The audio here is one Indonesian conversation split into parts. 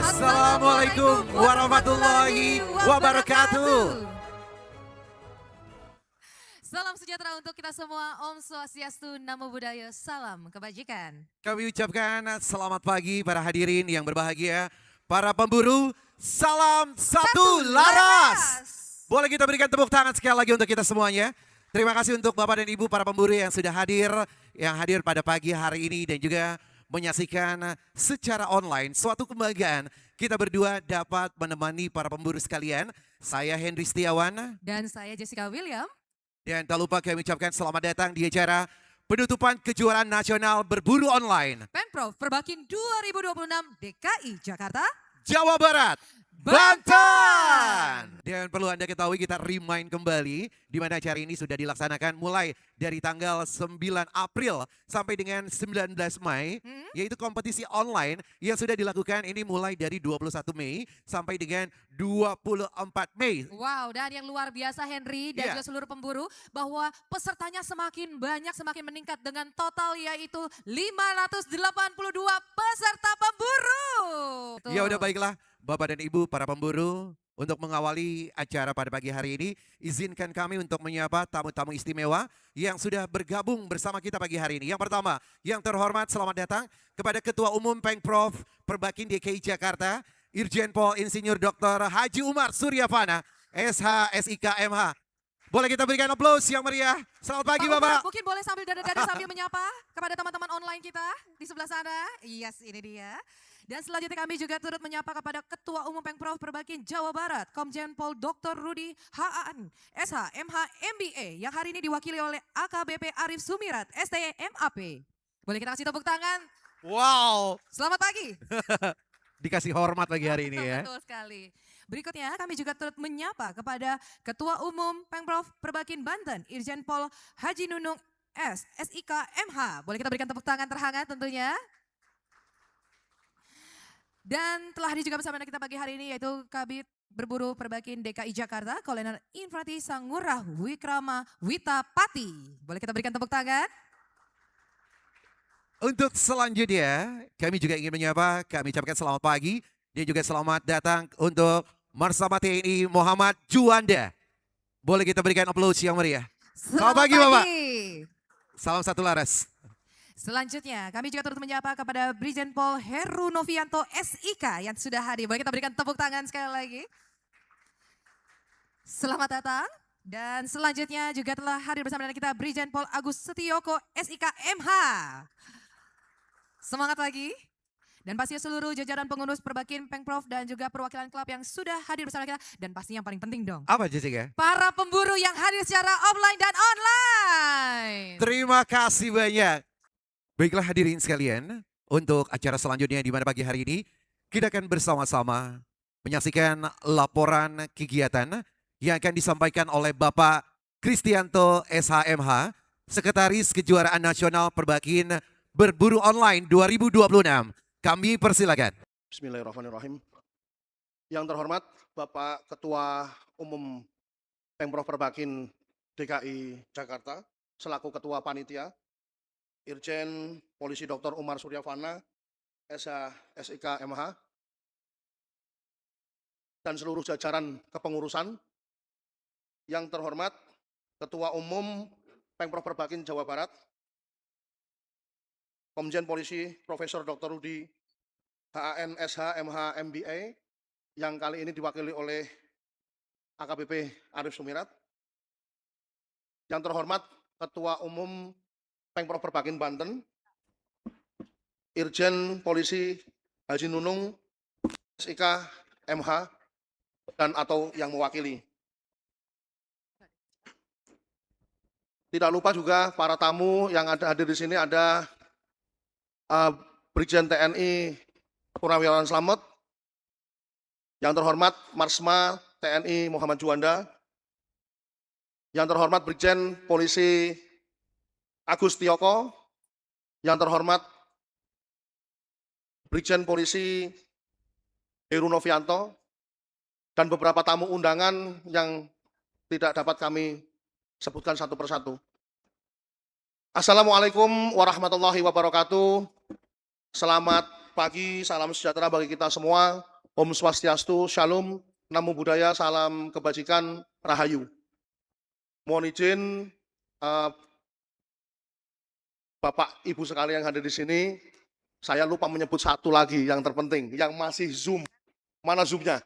Assalamualaikum warahmatullahi wabarakatuh. Salam sejahtera untuk kita semua. Om Swastiastu, Namo Buddhaya, salam kebajikan. Kami ucapkan selamat pagi para hadirin yang berbahagia. Para pemburu, salam satu laras. Boleh kita berikan tepuk tangan sekali lagi untuk kita semuanya. Terima kasih untuk Bapak dan Ibu para pemburu yang sudah hadir, pada pagi hari ini dan juga menyaksikan secara online. Suatu kebanggaan kita berdua dapat menemani para pemburu sekalian. Saya Henry Setiawan. Dan saya Jessica William. Dan tak lupa kami ucapkan selamat datang di acara penutupan kejuaraan nasional berburu online. Pemprov Perbakin 2026 DKI Jakarta, Jawa Barat, Banten. Dan perlu Anda ketahui kita remind kembali di mana acara ini sudah dilaksanakan mulai dari tanggal 9 April sampai dengan 19 Mei. Yaitu kompetisi online yang sudah dilakukan ini mulai dari 21 Mei sampai dengan 24 Mei. Wow, dan yang luar biasa Henry dan juga seluruh pemburu bahwa pesertanya semakin banyak, semakin meningkat dengan total yaitu 582 peserta pemburu. Ya udah baiklah Bapak dan Ibu para pemburu, untuk mengawali acara pada pagi hari ini, izinkan kami untuk menyapa tamu-tamu istimewa yang sudah bergabung bersama kita pagi hari ini. Yang pertama, yang terhormat selamat datang kepada Ketua Umum Pemprov Perbakin DKI Jakarta, Irjen Pol Insinyur Dr. Haji Umar Suryavana, SH, SIK, MH. Boleh kita berikan aplaus yang meriah. Selamat pagi Bapak. Mungkin boleh sambil dada-dada sambil menyapa kepada teman-teman online kita di sebelah sana. Yes, ini dia. Dan selanjutnya kami juga turut menyapa kepada Ketua Umum Pemprov Perbakin Jawa Barat, Komjen Pol Dr. Rudi Haan, SH, MH, MBA, yang hari ini diwakili oleh AKBP Arif Sumirat, ST, MAP. Boleh kita kasih tepuk tangan? Wow. Selamat pagi. Dikasih hormat pagi hari ini ya. Betul sekali. Berikutnya kami juga turut menyapa kepada Ketua Umum Pemprov Perbakin Banten, Irjen Pol Haji Nunung S, SIK, MH. Boleh kita berikan tepuk tangan terhangat tentunya. Dan telah hadir juga bersama kita pagi hari ini yaitu Kabid Berburu Perbakin DKI Jakarta, Kolonel Infantri Sangurah Wikrama Witapati. Boleh kita berikan tepuk tangan? Untuk selanjutnya, kami juga ingin menyapa, kami ucapkan selamat pagi dan juga selamat datang untuk Marsama TNI Muhammad Juanda. Boleh kita berikan aplaus yang meriah. Selamat pagi Bapak. Salam satu laras. Selanjutnya, kami juga turut menyapa kepada Brigjen Pol Heru Novianto SIK yang sudah hadir. Boleh kita berikan tepuk tangan sekali lagi. Selamat datang. Dan selanjutnya juga telah hadir bersama dengan kita Brigjen Pol Agus Setioko SIK MH. Semangat lagi. Dan pastinya seluruh jajaran pengurus Perbakin, Pemprov dan juga perwakilan klub yang sudah hadir bersama kita. Dan pastinya yang paling penting dong. Apa Jessica? Para pemburu yang hadir secara offline dan online. Terima kasih banyak. Baiklah hadirin sekalian, untuk acara selanjutnya di mana pagi hari ini kita akan bersama-sama menyaksikan laporan kegiatan yang akan disampaikan oleh Bapak Kristianto SHMH, Sekretaris Kejuaraan Nasional Perbakin Berburu Online 2026. Kami persilakan. Bismillahirrahmanirrahim. Yang terhormat Bapak Ketua Umum Pemprov Perbakin DKI Jakarta, selaku Ketua Panitia, Irjen Polisi Dr. Umar Suryavana, SH, SIK, MH, dan seluruh jajaran kepengurusan. Yang terhormat Ketua Umum Pemprov Perbakin Jawa Barat, Komjen Polisi Profesor Dr. Rudi HAN, SH, MH, MBA, yang kali ini diwakili oleh AKBP Arif Sumirat. Yang terhormat Ketua Umum Pemprov Perbakin Banten, Irjen Polisi Haji Nunung, SIK, MH, dan atau yang mewakili. Tidak lupa juga para tamu yang ada hadir di sini ada Brigjen TNI Purnawirawan Slamet, yang terhormat Marsma TNI Muhammad Juanda, yang terhormat Brigjen Polisi Agus Tioko, yang terhormat Brigjen Polisi Heru Novianto, dan beberapa tamu undangan yang tidak dapat kami sebutkan satu persatu. Assalamualaikum warahmatullahi wabarakatuh. Selamat pagi, salam sejahtera bagi kita semua. Om Swastiastu, Shalom, Namo Buddhaya, Salam Kebajikan, Rahayu. Mohon izin Bapak Ibu sekalian yang hadir di sini, saya lupa menyebut satu lagi yang terpenting, yang masih Zoom. Mana Zoom-nya?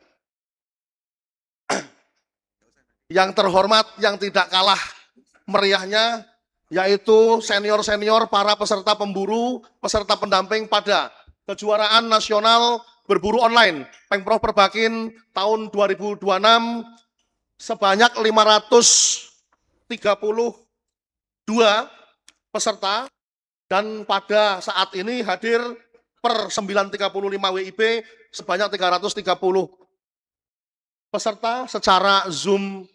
Yang terhormat, yang tidak kalah meriahnya, yaitu senior-senior para peserta pemburu, peserta pendamping pada kejuaraan nasional berburu online Pengprov Perbakin tahun 2026 sebanyak 532 peserta dan pada saat ini hadir per 9.35 WIB sebanyak 330 peserta secara Zoom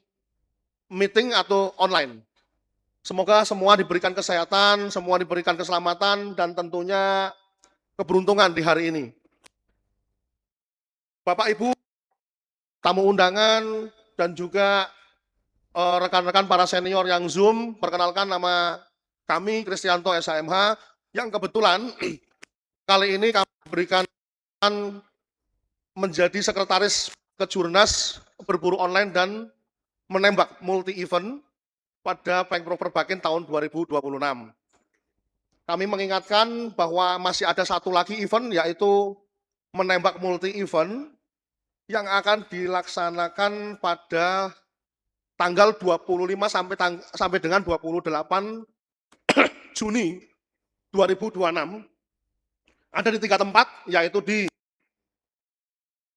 meeting atau online. Semoga semua diberikan kesehatan, semua diberikan keselamatan dan tentunya keberuntungan di hari ini. Bapak Ibu, tamu undangan dan juga rekan-rekan para senior yang Zoom, perkenalkan nama kami Kristianto SHMH yang kebetulan kali ini kami berikan menjadi sekretaris Kejurnas berburu online dan menembak multi event pada Pengprov Perbakin tahun 2026. Kami mengingatkan bahwa masih ada satu lagi event yaitu menembak multi event yang akan dilaksanakan pada tanggal 25 sampai dengan 28 Juni 2026. Ada di 3 tempat, yaitu di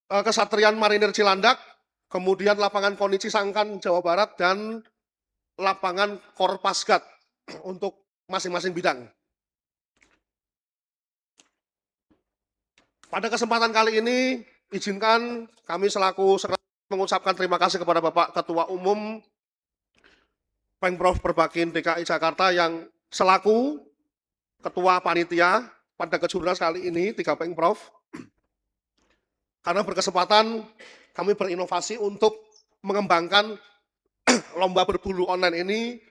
Kesatrian Marinir Cilandak, kemudian lapangan Koni Cisangkan Jawa Barat, dan lapangan Korpasgat untuk masing-masing bidang. Pada kesempatan kali ini, izinkan kami selaku mengucapkan terima kasih kepada Bapak Ketua Umum Pengprov Perbakin DKI Jakarta yang selaku Ketua Panitia pada Kejurnas kali ini 3 Pengprov. Karena berkesempatan kami berinovasi untuk mengembangkan lomba berburu online ini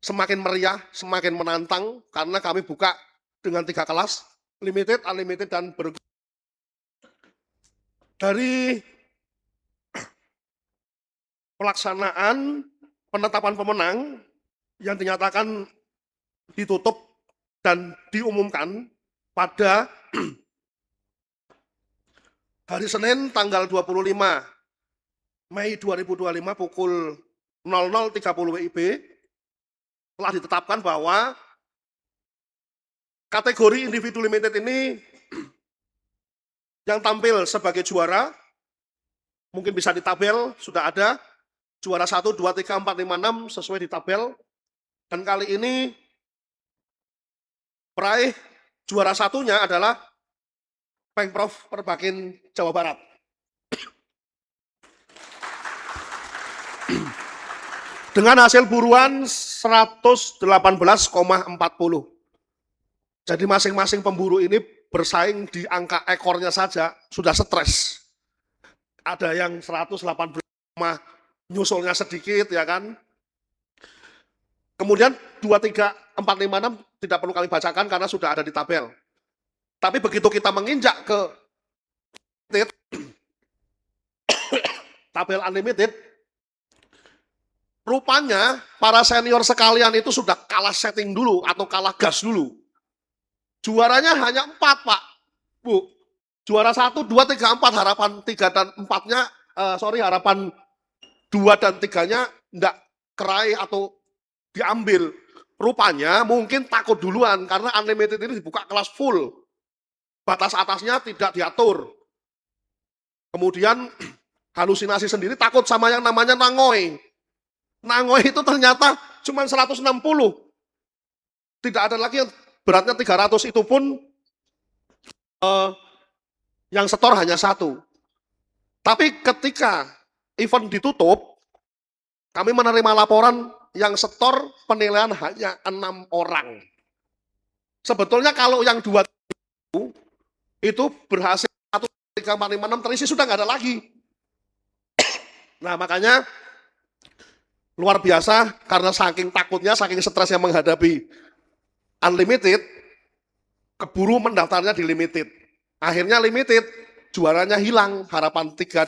semakin meriah, semakin menantang karena kami buka dengan 3 kelas, limited, unlimited, dan dari pelaksanaan penetapan pemenang yang dinyatakan ditutup dan diumumkan pada hari Senin tanggal 25 Mei 2025 pukul 00.30 WIB telah ditetapkan bahwa kategori individu limited ini yang tampil sebagai juara, mungkin bisa di tabel, sudah ada, juara 1, 2, 3, 4, 5, 6 sesuai di tabel, dan kali ini peraih juara satunya adalah Pengprov Perbakin Jawa Barat. Dengan hasil buruan 118,40. Jadi masing-masing pemburu ini bersaing di angka ekornya saja sudah stres. Ada yang 118, nyusulnya sedikit ya kan. Kemudian 2, 3, 4, 5, 6 tidak perlu kami bacakan karena sudah ada di tabel. Tapi begitu kita menginjak ke tabel unlimited, rupanya para senior sekalian itu sudah kalah setting dulu atau kalah gas dulu. Juaranya hanya 4, Pak, Bu. Juara 1, 2, 3, 4, harapan 3 dan 4-nya, harapan 2 dan 3-nya enggak keraih atau diambil. Rupanya mungkin takut duluan karena unlimited ini dibuka kelas full. Batas atasnya tidak diatur. Kemudian halusinasi sendiri takut sama yang namanya nangoy. Nangoy itu ternyata cuma 160. Tidak ada lagi yang beratnya 300, itu pun yang setor hanya 1. Tapi ketika event ditutup, kami menerima laporan yang setor penilaian hanya 6 orang. Sebetulnya kalau yang 2 itu berhasil 1, 3, 4, 5, 6 terisi sudah nggak ada lagi. Nah makanya luar biasa karena saking takutnya, saking stresnya menghadapi unlimited, keburu mendaftarnya di limited. Akhirnya limited juaranya hilang, harapan 3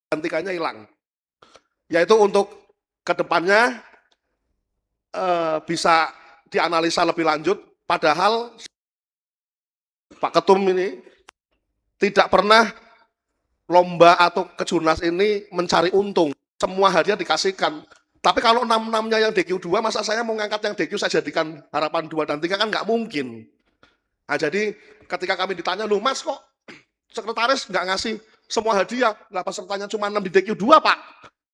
dan 3-nya hilang. Yaitu untuk kedepannya bisa dianalisa lebih lanjut, padahal Pak Ketum ini tidak pernah lomba atau kejurnas ini mencari untung. Semua hadiah dikasihkan. Tapi kalau 6-6-nya yang DQ2, masa saya mau ngangkat yang DQ saya jadikan harapan 2 dan 3 kan nggak mungkin. Nah, jadi ketika kami ditanya, loh Mas kok sekretaris nggak ngasih semua hadiah, lah pesertanya cuma 6 di DQ2 Pak.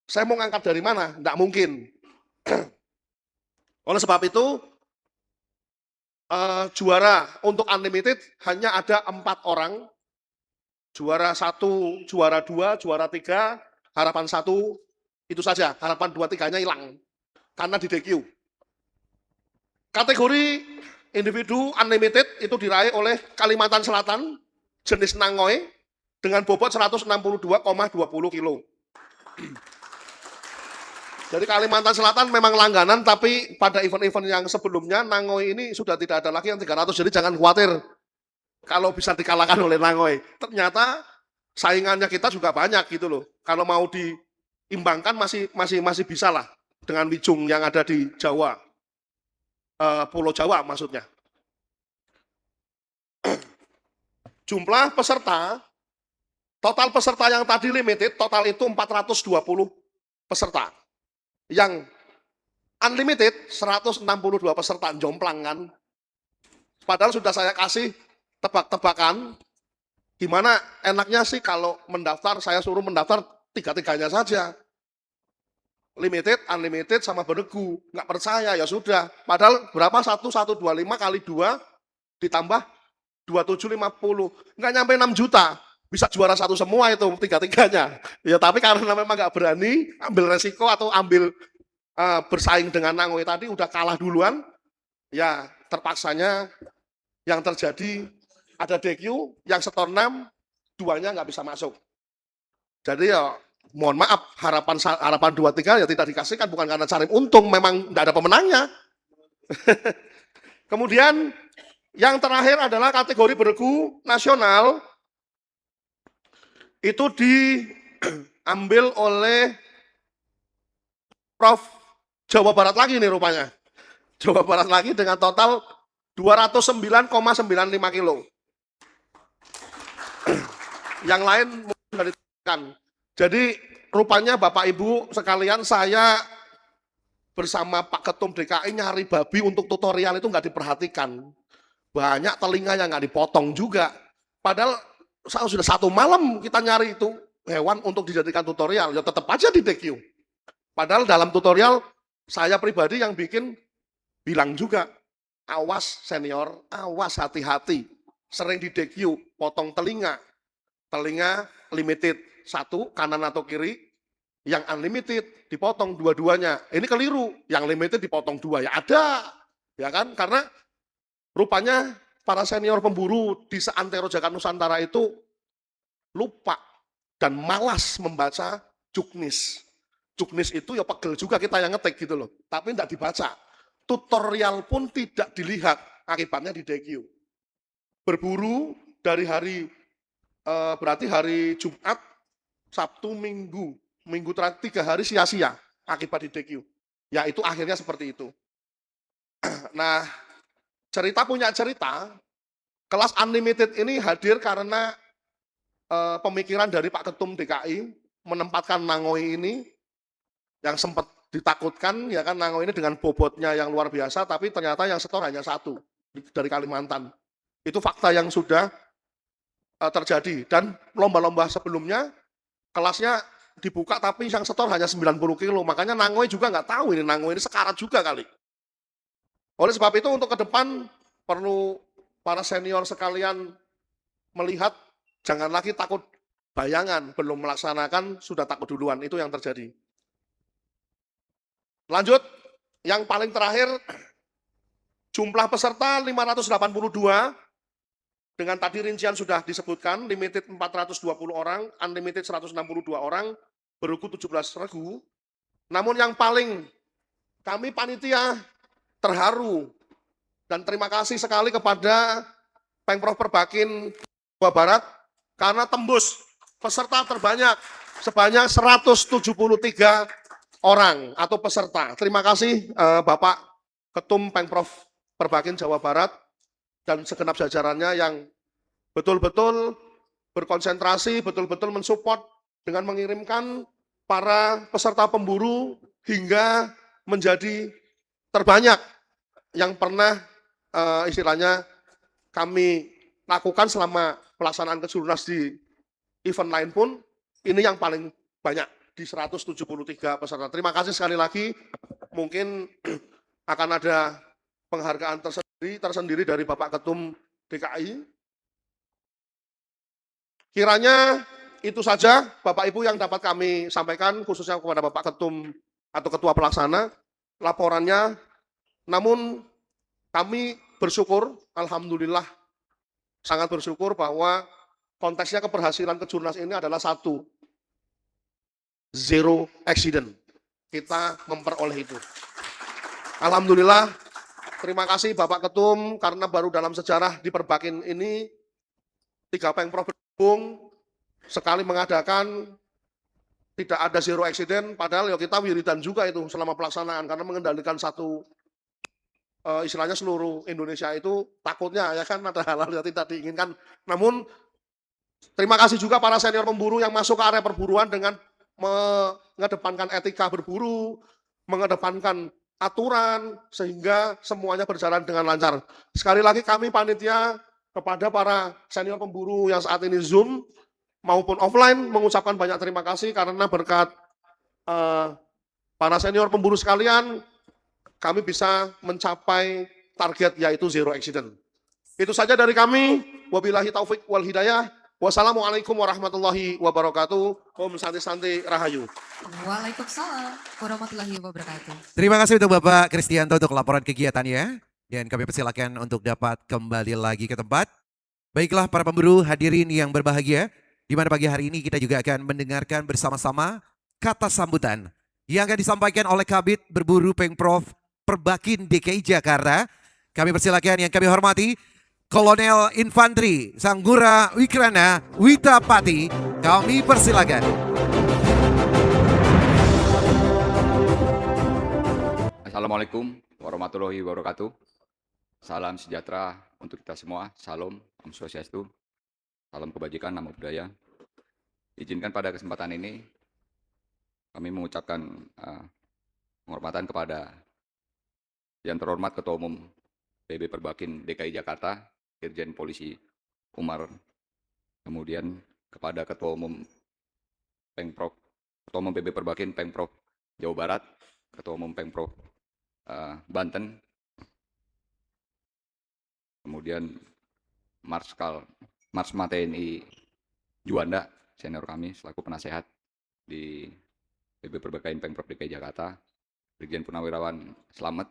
Saya mau ngangkat dari mana? Nggak mungkin. Oleh sebab itu, juara untuk unlimited hanya ada 4 orang. Juara 1, juara 2, juara 3, harapan 1, itu saja. Harapan 2, 3-nya hilang. Karena di DQ. Kategori individu unlimited itu diraih oleh Kalimantan Selatan, jenis Nangoy, dengan bobot 162,20 kilo. Jadi Kalimantan Selatan memang langganan, tapi pada event-event yang sebelumnya, Nangoy ini sudah tidak ada lagi yang 300, jadi jangan khawatir kalau bisa dikalahkan oleh Nangoy. Ternyata saingannya kita juga banyak gitu loh. Kalau mau diimbangkan masih bisa lah dengan Wijung yang ada di Jawa, Pulau Jawa maksudnya. Jumlah peserta, total peserta yang tadi limited, total itu 420 peserta. Yang unlimited 162 peserta, jomplang kan. Padahal sudah saya kasih tebak-tebakan, gimana enaknya sih kalau mendaftar, saya suruh mendaftar 3-3-nya saja. Limited, unlimited, sama beregu. Nggak percaya, ya sudah. Padahal berapa? 1125 kali 2 ditambah 2750. Nggak nyampe 6 juta. Bisa juara 1 semua itu, 3-3-nya. Ya tapi karena memang nggak berani, ambil resiko atau ambil bersaing dengan Nangoy tadi, udah kalah duluan, ya terpaksanya yang terjadi ada DQ, yang setor 6, 2-nya nggak bisa masuk. Jadi ya mohon maaf, harapan 2-3 ya tidak dikasihkan, bukan karena cari untung, memang nggak ada pemenangnya. Kemudian yang terakhir adalah kategori beregu nasional, itu diambil oleh Prof. Jawa Barat lagi nih rupanya. Jawa Barat lagi dengan total 209,95 kilo. Yang lain sudah ditekan. Jadi rupanya Bapak Ibu sekalian, saya bersama Pak Ketum DKI nyari babi untuk tutorial itu nggak diperhatikan. Banyak telinga yang nggak dipotong juga. Padahal sudah 1 malam kita nyari itu hewan untuk dijadikan tutorial, ya tetap aja di DQ. Padahal dalam tutorial saya pribadi yang bikin bilang juga, awas senior, awas hati-hati. Sering di DQ, potong telinga. Telinga limited 1, kanan atau kiri. Yang unlimited dipotong dua-duanya. Ini keliru, yang limited dipotong 2. Ya ada, ya kan? Karena rupanya para senior pemburu di seantero Jakarta Nusantara itu lupa dan malas membaca juknis. Juknis itu ya pegel juga kita yang ngetik gitu loh, tapi tidak dibaca. Tutorial pun tidak dilihat, akibatnya di DQ. Berburu dari hari, berarti hari Jumat, Sabtu, Minggu terakhir 3 hari sia-sia akibat di DQ. Ya itu akhirnya seperti itu. Nah, cerita punya cerita, kelas unlimited ini hadir karena pemikiran dari Pak Ketum DKI menempatkan Nangoy ini yang sempat ditakutkan, ya kan, Nangoy ini dengan bobotnya yang luar biasa, tapi ternyata yang setor hanya 1 dari Kalimantan. Itu fakta yang sudah terjadi. Dan lomba-lomba sebelumnya kelasnya dibuka tapi yang setor hanya 90 kilo. Makanya Nangoy juga nggak tahu ini Nangoy ini sekarat juga kali. Oleh sebab itu untuk ke depan perlu para senior sekalian melihat, jangan lagi takut bayangan, belum melaksanakan sudah takut duluan, itu yang terjadi. Lanjut, yang paling terakhir, jumlah peserta 582, dengan tadi rincian sudah disebutkan, limited 420 orang, unlimited 162 orang, beregu 17 regu. Namun yang paling kami panitia terharu dan terima kasih sekali kepada Pemprov Perbakin Jawa Barat karena tembus peserta terbanyak sebanyak 173 orang atau peserta. Terima kasih Bapak Ketum Pemprov Perbakin Jawa Barat dan segenap jajarannya yang betul-betul berkonsentrasi, betul-betul mensupport dengan mengirimkan para peserta pemburu hingga menjadi terbanyak yang pernah istilahnya kami lakukan selama pelaksanaan kejurnas di event lain pun, ini yang paling banyak di 173 peserta. Terima kasih sekali lagi. Mungkin akan ada penghargaan tersendiri dari Bapak Ketum DKI. Kiranya itu saja Bapak Ibu yang dapat kami sampaikan khususnya kepada Bapak Ketum atau Ketua Pelaksana laporannya. Namun kami bersyukur, alhamdulillah sangat bersyukur bahwa konteksnya keberhasilan kejurnas ini adalah satu, zero accident. Kita memperoleh itu. Alhamdulillah, terima kasih Bapak Ketum karena baru dalam sejarah di Perbakin ini 3 Pemprov bergabung sekali mengadakan tidak ada zero accident, padahal ya kita wiridan juga itu selama pelaksanaan karena mengendalikan satu istilahnya seluruh Indonesia itu takutnya ya kan ada hal-hal yang tidak diinginkan. Namun terima kasih juga para senior pemburu yang masuk ke area perburuan dengan mengedepankan etika berburu, mengedepankan aturan sehingga semuanya berjalan dengan lancar. Sekali lagi kami panitia kepada para senior pemburu yang saat ini Zoom maupun offline mengucapkan banyak terima kasih karena berkat para senior pemburu sekalian kami bisa mencapai target yaitu zero accident. Itu saja dari kami. Wabillahi taufik wal hidayah. Wassalamualaikum warahmatullahi wabarakatuh. Om Santi Santi Rahayu. Waalaikumsalam warahmatullahi wabarakatuh. Terima kasih untuk Bapak Kristianto untuk laporan kegiatannya. Dan kami persilakan untuk dapat kembali lagi ke tempat. Baiklah para pemburu hadirin yang berbahagia. Di mana pagi hari ini kita juga akan mendengarkan bersama-sama kata sambutan yang akan disampaikan oleh Kabid Berburu Pemprov Perbakin DKI Jakarta. Kami persilakan yang kami hormati Kolonel Infanteri Sanggura Wikrana Witapati. Kami persilakan. Assalamualaikum warahmatullahi wabarakatuh. Salam sejahtera untuk kita semua. Salam, Om Swastiastu. Salam kebajikan, nama budaya. Izinkan pada kesempatan ini kami mengucapkan penghormatan kepada yang terhormat Ketua Umum PB Perbakin DKI Jakarta, Irjen Polisi Umar, kemudian kepada Ketua Umum Ketua Umum PB Perbakin Pemprov Jawa Barat, Ketua Umum Pemprov Banten, kemudian Marsma TNI Juanda, senior kami selaku penasehat di PB Perbakin Pemprov DKI Jakarta, Brigjen Purnawirawan Slamet,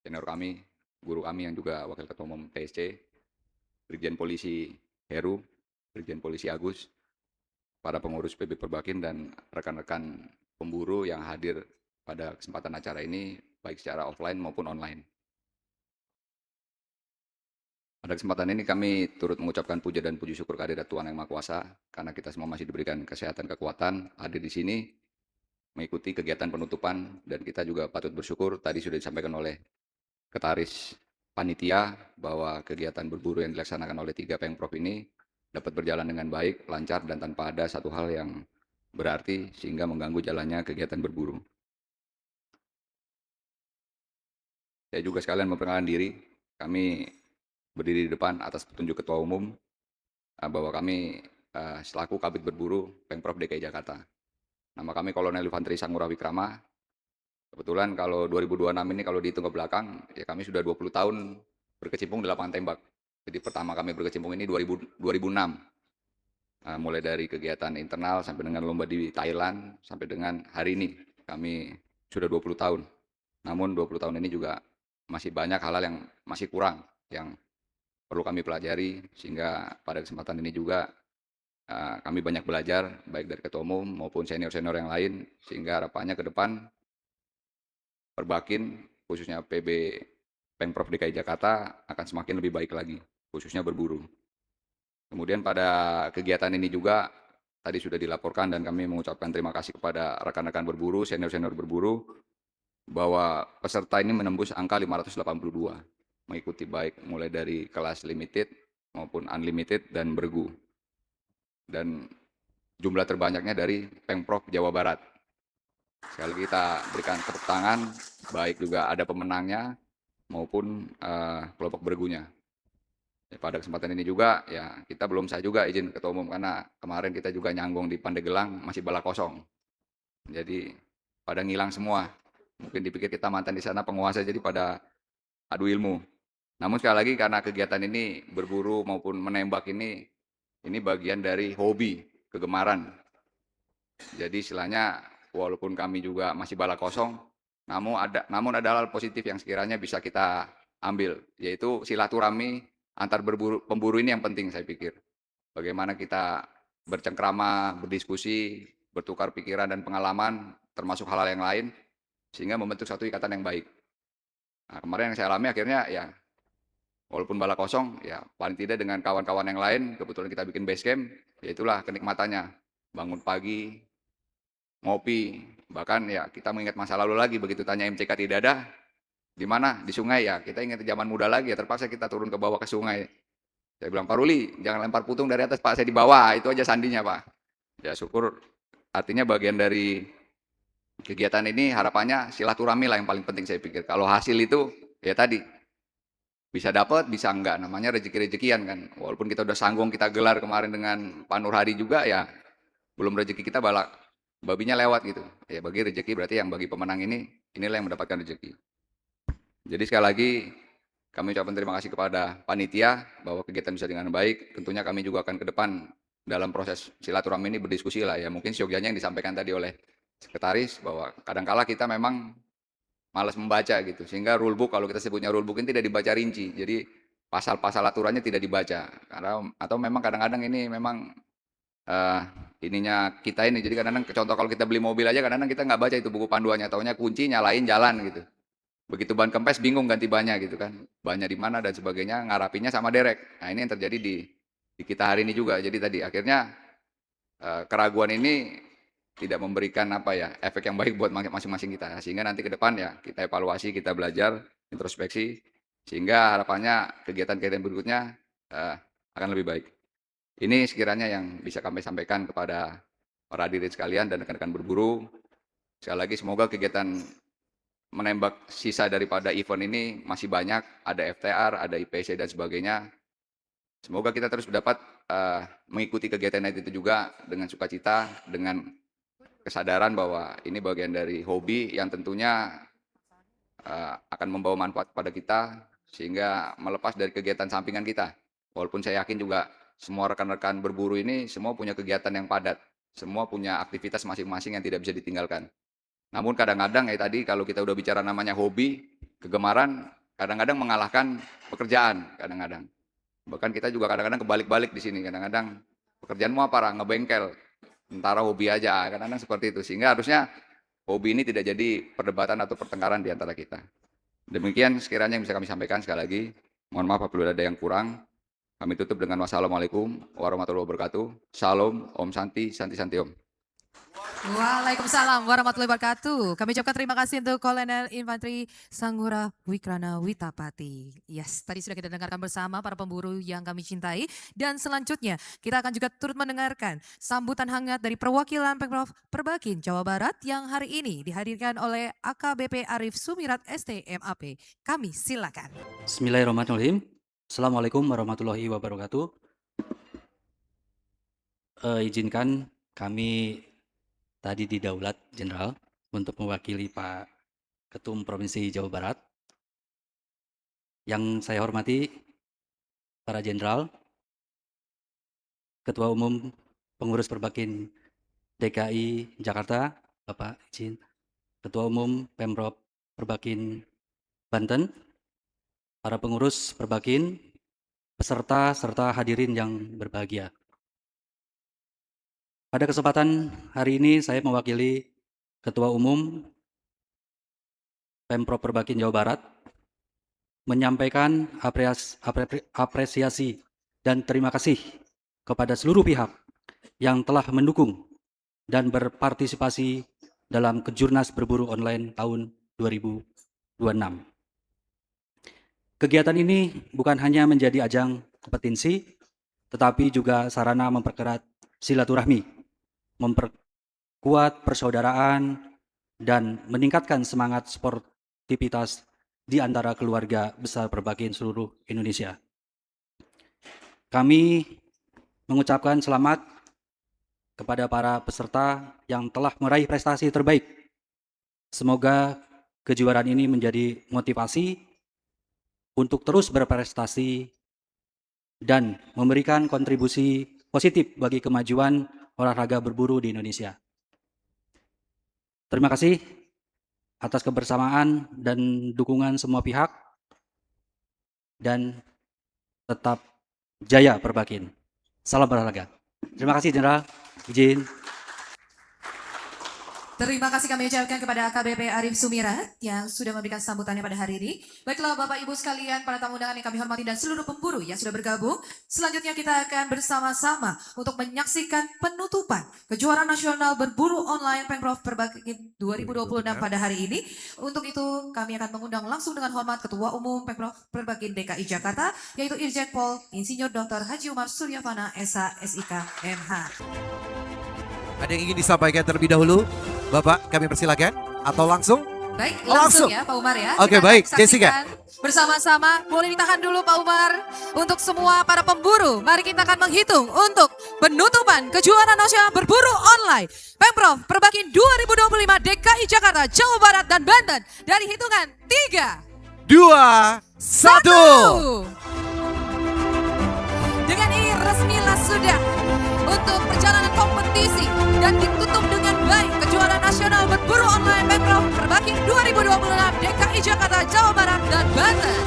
senior kami, guru kami yang juga Wakil Ketua Umum TSC, Brigjen Polisi Heru, Brigjen Polisi Agus, para pengurus PB Perbakin dan rekan-rekan pemburu yang hadir pada kesempatan acara ini, baik secara offline maupun online. Pada kesempatan ini kami turut mengucapkan puja dan puji syukur kehadirat Tuhan Yang Maha Kuasa, karena kita semua masih diberikan kesehatan, kekuatan, hadir di sini, mengikuti kegiatan penutupan, dan kita juga patut bersyukur, tadi sudah disampaikan oleh Ketaris Panitia, bahwa kegiatan berburu yang dilaksanakan oleh 3 Pemprov ini dapat berjalan dengan baik, lancar, dan tanpa ada satu hal yang berarti sehingga mengganggu jalannya kegiatan berburu. Saya juga sekalian memperkenalkan diri, kami berdiri di depan atas petunjuk Ketua Umum bahwa kami selaku Kabid Berburu Pemprov DKI Jakarta. Nama kami Kolonel Infanteri Sanggura Wikrama. Kebetulan kalau 2026 ini kalau dihitung ke belakang, ya kami sudah 20 tahun berkecimpung di lapangan tembak. Jadi pertama kami berkecimpung ini 2006. Mulai dari kegiatan internal sampai dengan lomba di Thailand, sampai dengan hari ini kami sudah 20 tahun. Namun 20 tahun ini juga masih banyak hal-hal yang masih kurang, yang perlu kami pelajari, sehingga pada kesempatan ini juga kami banyak belajar, baik dari Ketua Umum maupun senior-senior yang lain, sehingga harapannya ke depan Perbakin, khususnya PB Pemprov DKI Jakarta akan semakin lebih baik lagi, khususnya berburu. Kemudian pada kegiatan ini juga tadi sudah dilaporkan dan kami mengucapkan terima kasih kepada rekan-rekan berburu, senior-senior berburu, bahwa peserta ini menembus angka 582, mengikuti baik mulai dari kelas limited maupun unlimited dan bergu. Dan jumlah terbanyaknya dari Pemprov Jawa Barat. Sekali lagi kita berikan tepuk tangan, baik juga ada pemenangnya maupun kelompok bergunya. Pada kesempatan ini juga ya kita belum sah juga izin Ketua Umum karena kemarin kita juga nyanggung di Pandeglang masih bala kosong. Jadi pada ngilang semua. Mungkin dipikir kita mantan di sana penguasa jadi pada adu ilmu. Namun sekali lagi karena kegiatan ini berburu maupun menembak ini bagian dari hobi, kegemaran. Jadi istilahnya walaupun kami juga masih bala kosong, namun ada hal positif yang sekiranya bisa kita ambil, yaitu silaturahmi antar pemburu ini yang penting saya pikir. Bagaimana kita bercengkrama, berdiskusi, bertukar pikiran dan pengalaman, termasuk hal-hal yang lain, sehingga membentuk satu ikatan yang baik. Nah, kemarin yang saya alami akhirnya ya walaupun bala kosong, ya paling tidak dengan kawan-kawan yang lain, kebetulan kita bikin base camp, ya itulah kenikmatannya. Bangun pagi, ngopi, bahkan ya kita mengingat masa lalu lagi, begitu tanya MCK tidak ada, di mana? Di sungai ya, kita ingat zaman muda lagi ya, terpaksa kita turun ke bawah ke sungai. Saya bilang, Pak Ruli, jangan lempar putung dari atas Pak, saya di bawah, itu aja sandinya Pak. Ya syukur, artinya bagian dari kegiatan ini harapannya silaturahmi lah yang paling penting saya pikir. Kalau hasil itu, ya tadi, bisa dapat, bisa enggak, namanya rezeki-rezekian kan. Walaupun kita udah sanggung, kita gelar kemarin dengan Pak Nur Hadi juga ya, belum rezeki kita balak, babinya lewat gitu. Ya bagi rezeki berarti yang bagi pemenang ini, inilah yang mendapatkan rezeki. Jadi sekali lagi, kami ucapkan terima kasih kepada panitia bahwa kegiatan bisa dengan baik. Tentunya kami juga akan ke depan dalam proses silaturahmi ini berdiskusi lah ya. Mungkin siogianya yang disampaikan tadi oleh sekretaris bahwa kadangkala kita memang malas membaca gitu. Sehingga rulebook kalau kita sebutnya rulebook ini tidak dibaca rinci. Jadi pasal-pasal aturannya tidak dibaca. Karena atau memang kadang-kadang ini memang ininya kita ini. Jadi kadang-kadang contoh kalau kita beli mobil aja kadang-kadang kita nggak baca itu buku panduannya. Taunya kunci nyalain jalan gitu. Begitu ban kempes bingung ganti bannya gitu kan. Bannya di mana dan sebagainya, ngarapinya sama derek. Nah, ini yang terjadi di kita hari ini juga. Jadi tadi akhirnya keraguan ini tidak memberikan apa ya, efek yang baik buat masing-masing kita. Sehingga nanti ke depan ya kita evaluasi, kita belajar, introspeksi sehingga harapannya kegiatan-kegiatan berikutnya akan lebih baik. Ini sekiranya yang bisa kami sampaikan kepada para hadirin sekalian dan rekan-rekan berburu. Sekali lagi semoga kegiatan menembak sisa daripada event ini masih banyak, ada FTR, ada IPC dan sebagainya. Semoga kita terus dapat mengikuti kegiatan itu juga dengan sukacita, dengan kesadaran bahwa ini bagian dari hobi yang tentunya akan membawa manfaat pada kita sehingga melepas dari kegiatan sampingan kita. Walaupun saya yakin juga semua rekan-rekan berburu ini semua punya kegiatan yang padat, semua punya aktivitas masing-masing yang tidak bisa ditinggalkan. Namun kadang-kadang ya tadi kalau kita udah bicara namanya hobi, kegemaran, kadang-kadang mengalahkan pekerjaan kadang-kadang. Bahkan kita juga kadang-kadang kebalik-balik di sini. Kadang-kadang pekerjaanmu apa, Ra? Ngebengkel. Sementara hobi aja, kadang-kadang seperti itu. Sehingga harusnya hobi ini tidak jadi perdebatan atau pertengkaran di antara kita. Demikian sekiranya yang bisa kami sampaikan sekali lagi. Mohon maaf apabila ada yang kurang. Kami tutup dengan wassalamualaikum warahmatullahi wabarakatuh. Salam, Om Santi, Santi Santi Om. Waalaikumsalam warahmatullahi wabarakatuh. Kami ucapkan terima kasih untuk Kolonel Infanteri Sanggura Wikrana Witapati. Yes, tadi sudah kita dengarkan bersama para pemburu yang kami cintai. Dan selanjutnya kita akan juga turut mendengarkan sambutan hangat dari perwakilan Pemprov Perbakin Jawa Barat yang hari ini dihadirkan oleh AKBP Arif Sumirat STMAP. Kami silakan. Bismillahirrahmanirrahim. Assalamualaikum warahmatullahi wabarakatuh. Izinkan kami tadi didaulat Jenderal untuk mewakili Pak Ketum Provinsi Jawa Barat. Yang saya hormati para Jenderal, Ketua Umum Pengurus Perbakin DKI Jakarta, Bapak izin, Ketua Umum Pemprov Perbakin Banten, para pengurus Perbakin, peserta serta hadirin yang berbahagia. Pada kesempatan hari ini saya mewakili Ketua Umum Pemprov Perbakin Jawa Barat menyampaikan apresiasi dan terima kasih kepada seluruh pihak yang telah mendukung dan berpartisipasi dalam Kejurnas Berburu Online tahun 2026. Kegiatan ini bukan hanya menjadi ajang kompetensi, tetapi juga sarana mempererat silaturahmi, memperkuat persaudaraan, dan meningkatkan semangat sportivitas di antara keluarga besar Perbakin seluruh Indonesia. Kami mengucapkan selamat kepada para peserta yang telah meraih prestasi terbaik. Semoga kejuaraan ini menjadi motivasi untuk terus berprestasi dan memberikan kontribusi positif bagi kemajuan olahraga berburu di Indonesia. Terima kasih atas kebersamaan dan dukungan semua pihak, dan tetap jaya Perbakin. Salam olahraga. Terima kasih Jenderal. Izin. Terima kasih kami ucapkan kepada AKBP Arif Sumirat yang sudah memberikan sambutannya pada hari ini. Baiklah Bapak Ibu sekalian, para tamu undangan yang kami hormati dan seluruh pemburu yang sudah bergabung. Selanjutnya kita akan bersama-sama untuk menyaksikan penutupan Kejuaraan Nasional Berburu Online Pemprov Perbakin 2026 pada hari ini. Untuk itu kami akan mengundang langsung dengan hormat Ketua Umum Pemprov Perbakin DKI Jakarta, yaitu Irjen Pol Insinyur Dr. Haji Umar Suryavana, SH, SIK, MH. Ada yang ingin disampaikan terlebih dahulu? Bapak, kami persilakan. Atau langsung? Baik, Langsung. langsung ya Pak Umar ya. Oke, Kita akan baik. saksikan Jessica. bersama-sama. Boleh ditahan dulu Pak Umar. Untuk semua para pemburu, mari kita akan menghitung untuk penutupan Kejuaraan Nasional Berburu Online Pemprov Perbakin 2025 DKI Jakarta, Jawa Barat, dan Banten. Dari hitungan 3, 2, 1. Dengan ini resmilah sudah untuk perjalanan kompetisi dan ditutup dengan baik Kejuaraan Nasional Berburu Online Pemprov Perbakin 2026 DKI Jakarta, Jawa Barat, dan Banten.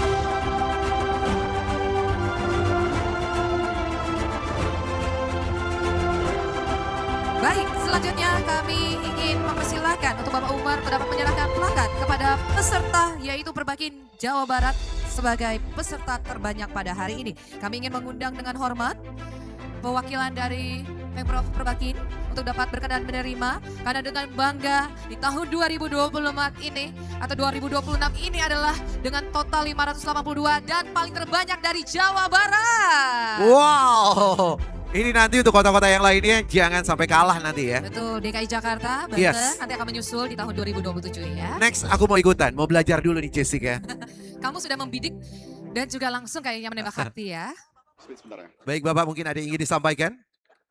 Baik, selanjutnya kami ingin mempersilahkan untuk Bapak Umar dapat menyerahkan plakat kepada peserta, yaitu Perbakin Jawa Barat sebagai peserta terbanyak pada hari ini. Kami ingin mengundang dengan hormat perwakilan dari Pemprov Perbakin untuk dapat berkenan menerima, karena dengan bangga di tahun 2024 ini atau 2026 ini adalah dengan total 582 dan paling terbanyak dari Jawa Barat. Wow. Ini nanti untuk kota-kota yang lainnya jangan sampai kalah nanti ya. Betul, DKI Jakarta, Banten Yes. nanti akan menyusul di tahun 2027 ya. Next aku mau ikutan, mau belajar dulu nih Jessica. Kamu sudah membidik dan juga langsung kayaknya menembak hati ya. Sebentar ya. Baik Bapak, mungkin ada yang ingin disampaikan?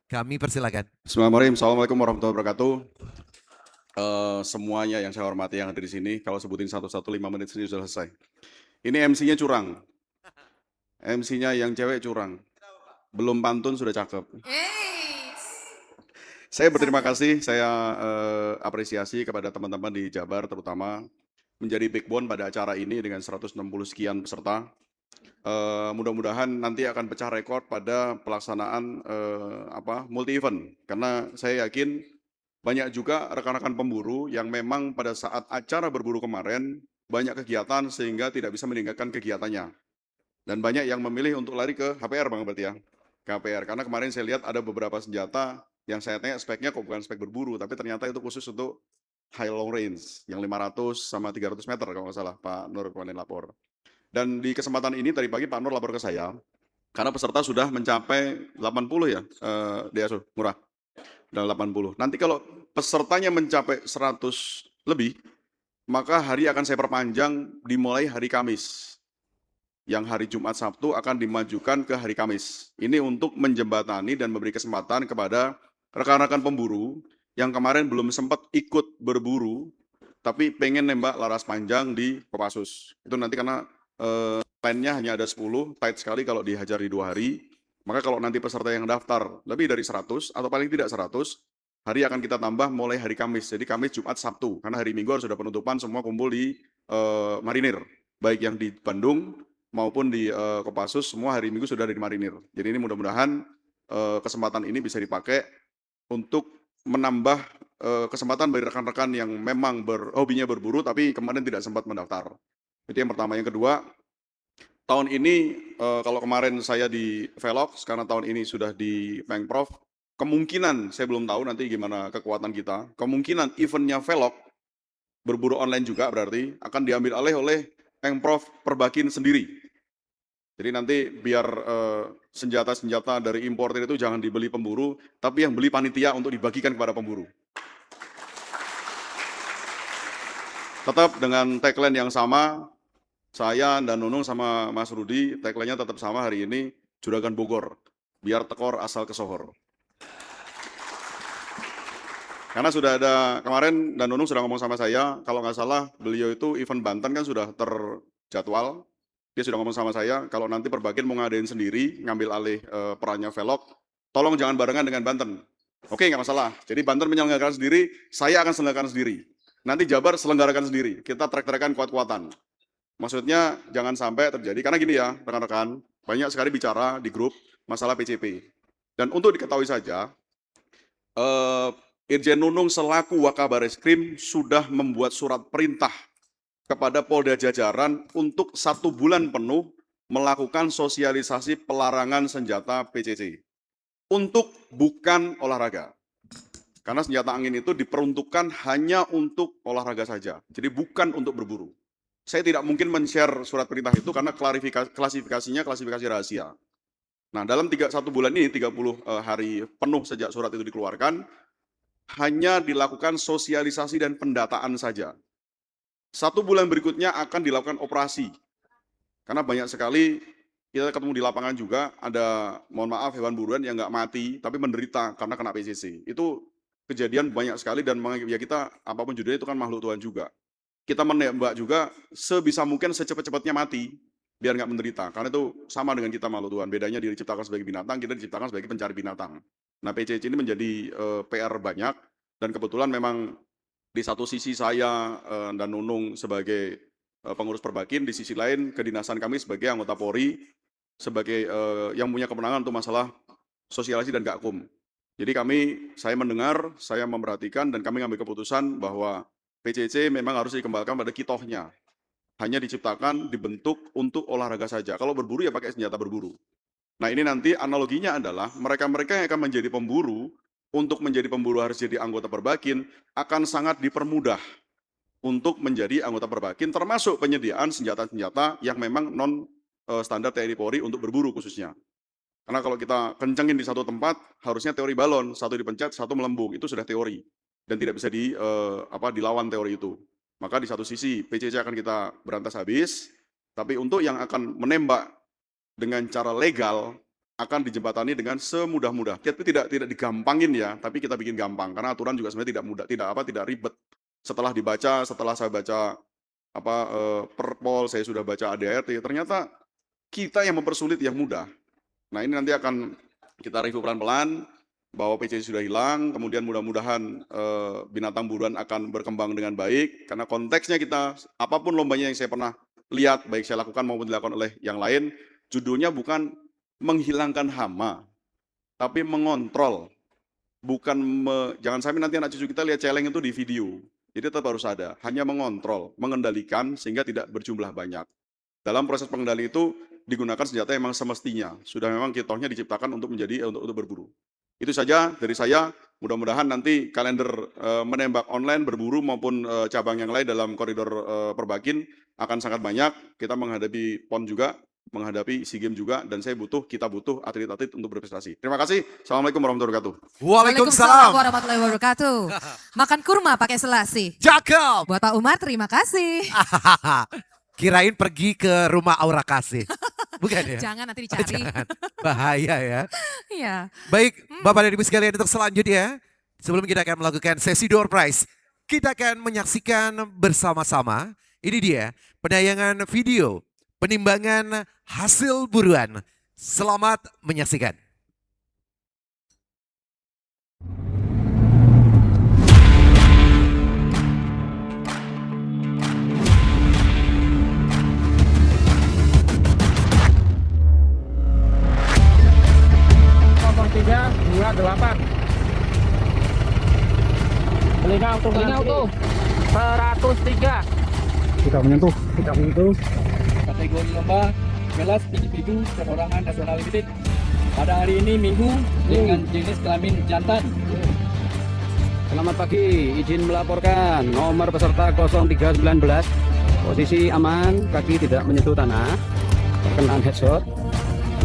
Kami persilakan. Bismillahirrahmanirrahim. Assalamualaikum warahmatullahi wabarakatuh. Semuanya yang saya hormati yang ada di sini, kalau sebutin satu-satu 5 menit sini sudah selesai. Ini MC-nya curang. MC-nya yang cewek curang. Belum pantun sudah cakep. Saya berterima kasih, saya apresiasi kepada teman-teman di Jabar terutama menjadi backbone pada acara ini dengan 160 sekian peserta. Mudah-mudahan nanti akan pecah rekor pada pelaksanaan multi event, karena saya yakin banyak juga rekan-rekan pemburu yang memang pada saat acara berburu kemarin banyak kegiatan sehingga tidak bisa meninggalkan kegiatannya, dan banyak yang memilih untuk lari ke HPR Bang, berarti ya, ke HPR, karena kemarin saya lihat ada beberapa senjata yang saya tanya speknya kok bukan spek berburu, tapi ternyata itu khusus untuk high long range yang 500 sama 300 meter kalau nggak salah Pak Nur kemarin lapor. Dan di kesempatan ini tadi pagi Pak Nur lapor ke saya, karena peserta sudah mencapai 80 ya, Diasu, murah, dan 80. Nanti kalau pesertanya mencapai 100 lebih, maka hari akan saya perpanjang dimulai hari Kamis. Yang hari Jumat Sabtu akan dimajukan ke hari Kamis. Ini untuk menjembatani dan memberi kesempatan kepada rekan-rekan pemburu yang kemarin belum sempat ikut berburu, tapi pengen nembak laras panjang di Kopassus. Itu nanti karena plan-nya hanya ada 10, tight sekali kalau dihajar di 2 hari. Maka kalau nanti peserta yang daftar lebih dari 100 atau paling tidak 100, hari akan kita tambah mulai hari Kamis. Jadi Kamis, Jumat, Sabtu. Karena hari Minggu harus sudah penutupan, semua kumpul di Marinir. Baik yang di Bandung maupun di Kopassus, semua hari Minggu sudah ada di Marinir. Jadi ini mudah-mudahan kesempatan ini bisa dipakai untuk menambah kesempatan bagi rekan-rekan yang memang hobinya berburu tapi kemarin tidak sempat mendaftar. Itu yang pertama. Yang kedua, tahun ini kalau kemarin saya di Velog, sekarang tahun ini sudah di Pengprov, kemungkinan saya belum tahu nanti gimana kekuatan kita. Kemungkinan eventnya Velog berburu online juga berarti akan diambil alih oleh Pengprov Perbakin sendiri. Jadi nanti biar senjata-senjata dari importer itu jangan dibeli pemburu, tapi yang beli panitia untuk dibagikan kepada pemburu. Tetap dengan tagline yang sama, saya dan Nunung sama Mas Rudi, tagline-nya tetap sama hari ini, Juragan Bogor, biar tekor asal kesohor. Karena sudah ada, kemarin dan Nunung sudah ngomong sama saya, kalau nggak salah beliau itu event Banten kan sudah terjadwal, dia sudah ngomong sama saya, kalau nanti Perbakin mau ngadain sendiri, ngambil alih perannya Velog, tolong jangan barengan dengan Banten. Oke, nggak masalah. Jadi Banten menyelenggarakan sendiri, saya akan selenggarakan sendiri. Nanti Jabar selenggarakan sendiri, kita track-trackan kuat-kuatan. Maksudnya jangan sampai terjadi, karena gini ya rekan-rekan, banyak sekali bicara di grup masalah PCP. Dan untuk diketahui saja, Irjen Nunung selaku Wakabareskrim sudah membuat surat perintah kepada Polda Jajaran untuk 1 bulan penuh melakukan sosialisasi pelarangan senjata PCC. Untuk bukan olahraga. Karena senjata angin itu diperuntukkan hanya untuk olahraga saja. Jadi bukan untuk berburu. Saya tidak mungkin men-share surat perintah itu karena klasifikasinya klasifikasi rahasia. Nah, dalam 1 bulan ini, 30 hari penuh sejak surat itu dikeluarkan, hanya dilakukan sosialisasi dan pendataan saja. 1 bulan berikutnya akan dilakukan operasi. Karena banyak sekali kita ketemu di lapangan juga, ada, mohon maaf, hewan buruan yang nggak mati, tapi menderita karena kena PCC. Itu kejadian banyak sekali dan ya kita, apapun judulnya itu kan makhluk Tuhan juga. Kita menembak juga sebisa mungkin secepat-cepatnya mati, biar nggak menderita. Karena itu sama dengan kita makhluk Tuhan. Bedanya dia diciptakan sebagai binatang, kita diciptakan sebagai pencari binatang. Nah, PCC ini menjadi PR banyak, dan kebetulan memang di satu sisi saya dan Nunung sebagai pengurus Perbakin, di sisi lain kedinasan kami sebagai anggota Polri, sebagai yang punya kemenangan untuk masalah sosialisasi dan gakum. Jadi saya mendengar, saya memperhatikan, dan kami mengambil keputusan bahwa PCC memang harus dikembalikan pada kitohnya. Hanya diciptakan, dibentuk untuk olahraga saja. Kalau berburu ya pakai senjata berburu. Nah, ini nanti analoginya adalah mereka-mereka yang akan menjadi pemburu, untuk menjadi pemburu harus jadi anggota Perbakin, akan sangat dipermudah untuk menjadi anggota Perbakin, termasuk penyediaan senjata-senjata yang memang non-standar TNI Polri untuk berburu khususnya. Karena kalau kita kencengin di satu tempat, harusnya teori balon, 1 dipencet, 1 melembung, itu sudah teori. Dan tidak bisa dilawan teori itu. Maka di satu sisi PCC akan kita berantas habis, tapi untuk yang akan menembak dengan cara legal akan dijembatani dengan semudah-mudah. Tapi tidak digampangin ya, tapi kita bikin gampang karena aturan juga sebenarnya tidak mudah, tidak ribet. Setelah saya baca Perpol, saya sudah baca ADART, ternyata kita yang mempersulit yang mudah. Nah, ini nanti akan kita review pelan-pelan bahwa PCC sudah hilang, kemudian mudah-mudahan binatang buruan akan berkembang dengan baik, karena konteksnya kita, apapun lombanya yang saya pernah lihat, baik saya lakukan maupun dilakukan oleh yang lain, judulnya bukan menghilangkan hama, tapi mengontrol. Jangan sampai nanti anak cucu kita lihat celeng itu di video, jadi tetap harus ada, hanya mengontrol, mengendalikan sehingga tidak berjumlah banyak. Dalam proses pengendali itu digunakan senjata yang memang semestinya, sudah memang kitohnya diciptakan untuk berburu. Itu saja dari saya, mudah-mudahan nanti kalender menembak online, berburu maupun cabang yang lain dalam koridor Perbakin akan sangat banyak. Kita menghadapi PON juga, menghadapi SEA Games juga, dan kita butuh atlet-atlet untuk berprestasi. Terima kasih. Assalamualaikum warahmatullahi wabarakatuh. Waalaikumsalam. warahmatullahi wabarakatuh. Makan kurma pakai selasi. Cakep. Buat Pak Umar, terima kasih. Kirain pergi ke rumah Aura Kasih. Bukan ya? Jangan nanti dicari. Jangan. Bahaya ya. Iya. Baik, Bapak dan Ibu sekalian, untuk selanjutnya, sebelum kita akan melakukan sesi door prize, kita akan menyaksikan bersama-sama, ini dia, penayangan video, penimbangan hasil buruan. Selamat menyaksikan. Tiga, 28. Telinga auto 103. Kita menyentuh. Kategori lomba kelas individu perorangan nasional limited. Pada hari ini Minggu dengan jenis kelamin jantan. Selamat pagi, izin melaporkan nomor peserta 0319, posisi aman, kaki tidak menyentuh tanah, perkenaan headshot,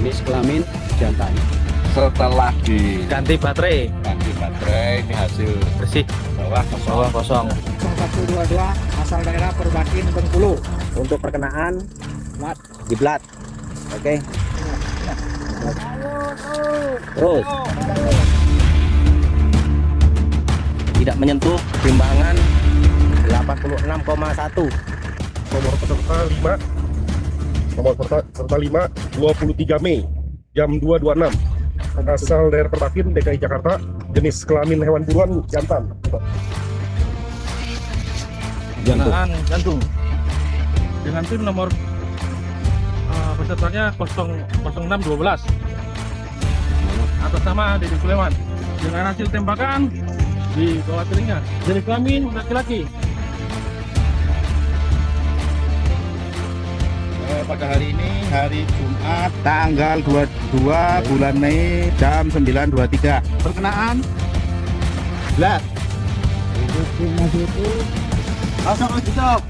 jenis kelamin jantan. Setelah diganti baterai ini hasil bersih, bawah kosong. 0122 asal daerah Perbakin Bengkulu. Untuk perkenaan, di blat, oke. Terus, tidak menyentuh timbangan 86,1. Nomor peserta 5 23 Mei jam 2.26 asal daerah Perbakin DKI Jakarta, jenis kelamin hewan buruan jantan. Jantung dengan tim nomor pesertanya 0612 atas nama Deddy Sulaiman dengan hasil tembakan di bawah telinga, jenis kelamin laki-laki. Pada hari ini hari Jumat tanggal 22 bulan Mei jam 9.23. Perkenaan blat. Kosong stop.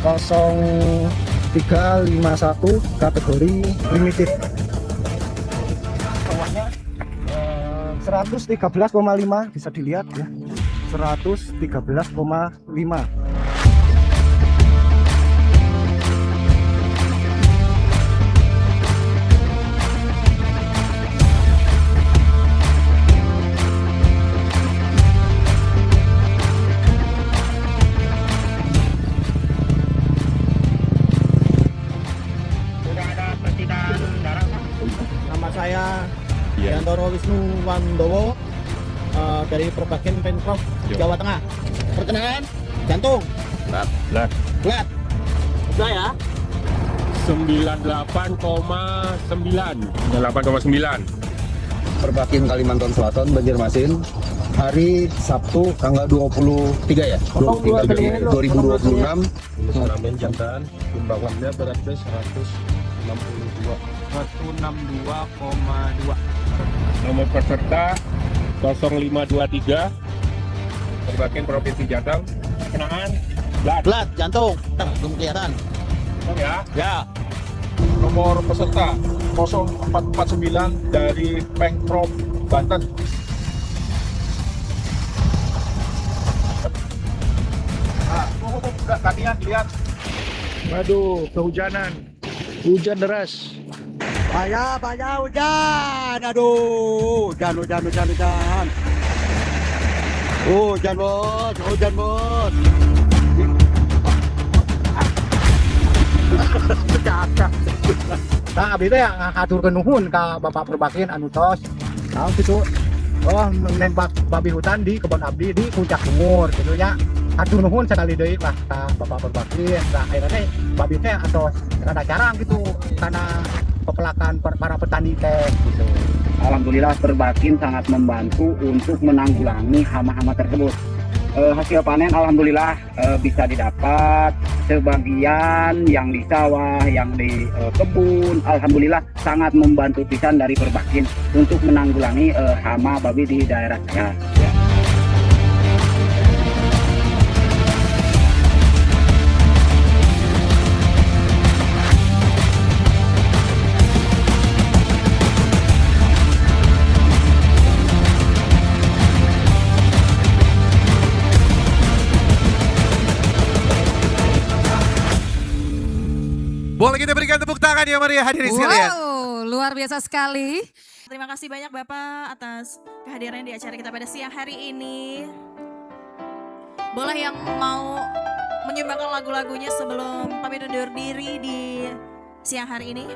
0351 kategori limited. 113,5 bisa dilihat ya. 113,5. Nama saya Yantoro Wisnu Wandowo dari Perbakin Pemprov Jawa Tengah. Perkenaan jantung. Blat. Saya 98,9. Perbakin Kalimantan Selatan, Banjarmasin, hari Sabtu tanggal 23 ya, 2026. Kelamin jantan, timbangannya beratnya 162,2. Nomor peserta 0523 Perbakin Provinsi Jateng. Perkenaan Blat jantung. Belum kelihatan. ya. Nomor peserta 0449 dari Pemprov Banten. Kakinya lihat. Waduh, kehujanan. Hujan deras. Banyak hujan. Aduh, hujan. Hujan bos. Nah, abdi teh ngaturkeun nuhun ka Bapak Perbakin anu tos. Tahu gitu. Oh, nembak babi hutan di kebun abdi di Puncak Bungur gitu nya. Atur nuhun sekali deui lah ka Bapak Perbakin. Nah, akhirnya teh babi teh atos rada jarang gitu karena pepelakan para petani teh gitu. Alhamdulillah Perbakin sangat membantu untuk menanggulangi hama-hama tersebut. Hasil panen alhamdulillah bisa didapat sebagian yang di sawah, yang di kebun. Alhamdulillah sangat membantu pisan dari Perbakin untuk menanggulangi hama babi di daerah saya. Boleh kita berikan tepuk tangan ya Maria hadirin sekalian. Wow, luar biasa sekali. Terima kasih banyak Bapak atas kehadirannya di acara kita pada siang hari ini. Boleh yang mau menyumbangkan lagu-lagunya sebelum pamit undur diri di siang hari ini?